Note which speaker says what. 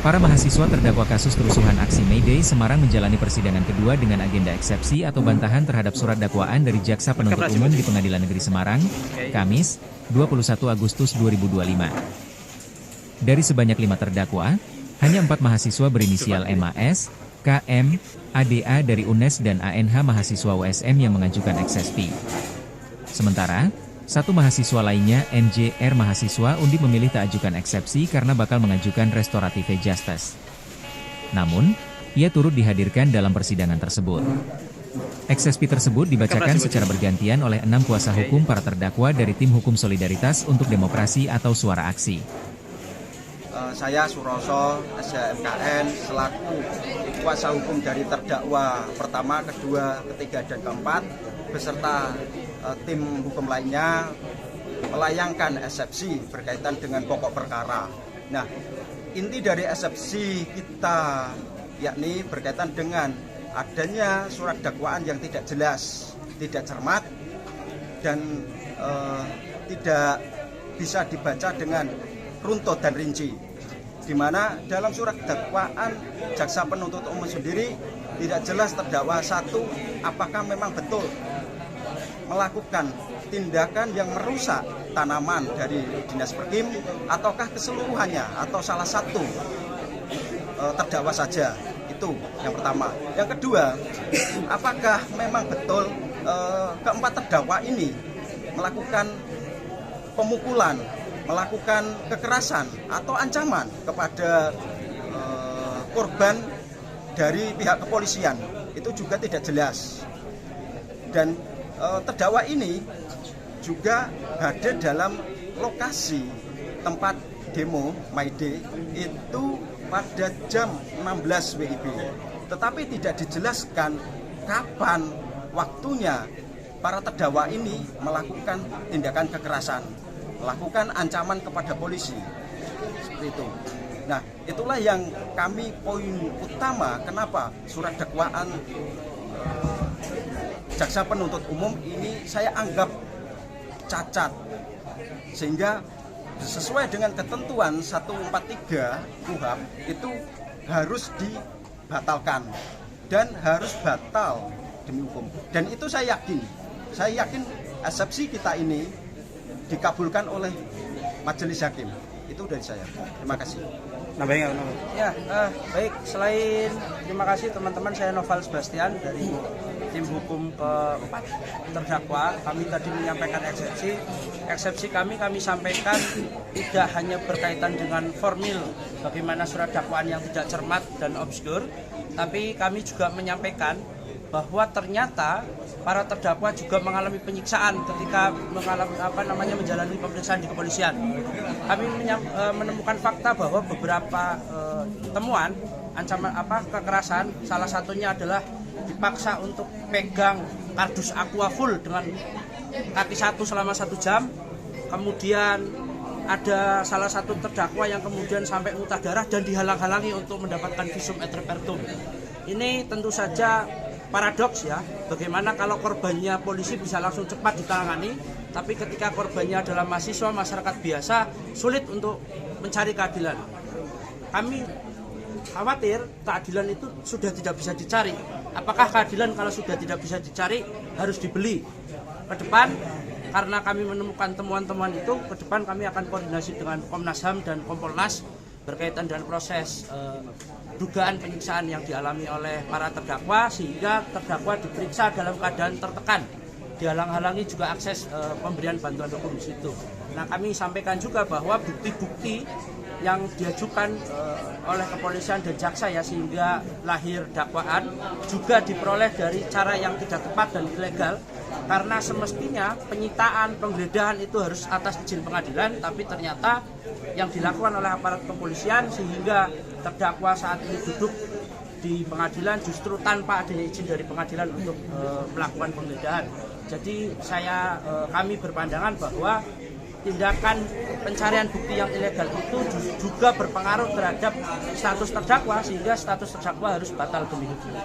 Speaker 1: Para mahasiswa terdakwa kasus kerusuhan aksi May Day Semarang menjalani persidangan kedua dengan agenda eksepsi atau bantahan terhadap surat dakwaan dari Jaksa Penuntut Umum di Pengadilan Negeri Semarang, Kamis, 21 Agustus 2025. Dari sebanyak 5 terdakwa, hanya 4 mahasiswa berinisial MAS, KM, ADA dari UNES dan ANH mahasiswa USM yang mengajukan eksepsi. Sementara, 1 mahasiswa lainnya, NJR mahasiswa Undip memilih tak ajukan eksepsi karena bakal mengajukan restoratif justice. Namun, ia turut dihadirkan dalam persidangan tersebut. Eksepsi tersebut dibacakan secara bergantian oleh 6 kuasa hukum para terdakwa dari Tim Hukum Solidaritas untuk Demokrasi atau Suara Aksi.
Speaker 2: Saya Suroso, SHMKN, selaku kuasa hukum dari terdakwa pertama, kedua, ketiga, dan keempat, beserta tim hukum lainnya melayangkan eksepsi berkaitan dengan pokok perkara. Nah, inti dari eksepsi kita yakni berkaitan dengan adanya surat dakwaan yang tidak jelas, tidak cermat, dan tidak bisa dibaca dengan runtut dan rinci. Di mana dalam surat dakwaan Jaksa Penuntut Umum sendiri tidak jelas terdakwa satu apakah memang betul melakukan tindakan yang merusak tanaman dari Dinas Perkim ataukah keseluruhannya atau salah satu terdakwa saja. Itu yang pertama. Yang kedua, apakah memang betul keempat terdakwa ini melakukan pemukulan, melakukan kekerasan atau ancaman kepada korban dari pihak kepolisian. Itu juga tidak jelas. Dan terdakwa ini juga hadir dalam lokasi tempat demo May Day itu pada jam 16 WIB. Tetapi tidak dijelaskan kapan waktunya para terdakwa ini melakukan tindakan kekerasan, melakukan ancaman kepada polisi. Seperti itu. Nah, itulah yang kami poin utama kenapa surat dakwaan Jaksa Penuntut Umum ini saya anggap cacat, sehingga sesuai dengan ketentuan 143 KUHP itu harus dibatalkan dan harus batal demi hukum. Dan itu saya yakin eksepsi kita ini dikabulkan oleh majelis hakim. Itu dari saya. Terima kasih.
Speaker 3: Baik, selain terima kasih teman-teman, saya Noval Sebastian dari tim hukum keempat terdakwa. Kami tadi menyampaikan eksepsi kami sampaikan tidak hanya berkaitan dengan formil bagaimana surat dakwaan yang tidak cermat dan obskur, tapi kami juga menyampaikan bahwa ternyata para terdakwa juga mengalami penyiksaan ketika menjalani pemeriksaan di kepolisian. Kami menemukan fakta bahwa beberapa temuan ancaman kekerasan, salah satunya adalah dipaksa untuk pegang kardus aqua full dengan kaki satu selama 1 jam. Kemudian ada salah satu terdakwa yang kemudian sampai muntah darah dan dihalang-halangi untuk mendapatkan visum et repertum. Ini tentu saja paradoks ya, bagaimana kalau korbannya polisi bisa langsung cepat ditangani, tapi ketika korbannya adalah mahasiswa, masyarakat biasa, sulit untuk mencari keadilan. Kami khawatir keadilan itu sudah tidak bisa dicari. Apakah keadilan kalau sudah tidak bisa dicari harus dibeli? Ke depan, karena kami menemukan temuan-temuan itu, ke depan kami akan koordinasi dengan Komnas HAM dan Kompolnas berkaitan dengan proses dugaan penyiksaan yang dialami oleh para terdakwa, sehingga terdakwa diperiksa dalam keadaan tertekan, dihalang-halangi juga akses pemberian bantuan hukum di situ. Nah, kami sampaikan juga bahwa bukti-bukti yang diajukan oleh kepolisian dan jaksa ya, sehingga lahir dakwaan juga diperoleh dari cara yang tidak tepat dan ilegal, karena semestinya penyitaan, penggeledahan itu harus atas izin pengadilan, tapi ternyata yang dilakukan oleh aparat kepolisian sehingga terdakwa saat ini duduk di pengadilan justru tanpa adanya izin dari pengadilan untuk melakukan penggeledahan. Jadi kami berpandangan bahwa tindakan pencarian bukti yang ilegal itu juga berpengaruh terhadap status terdakwa, sehingga status terdakwa harus batal demi hukum.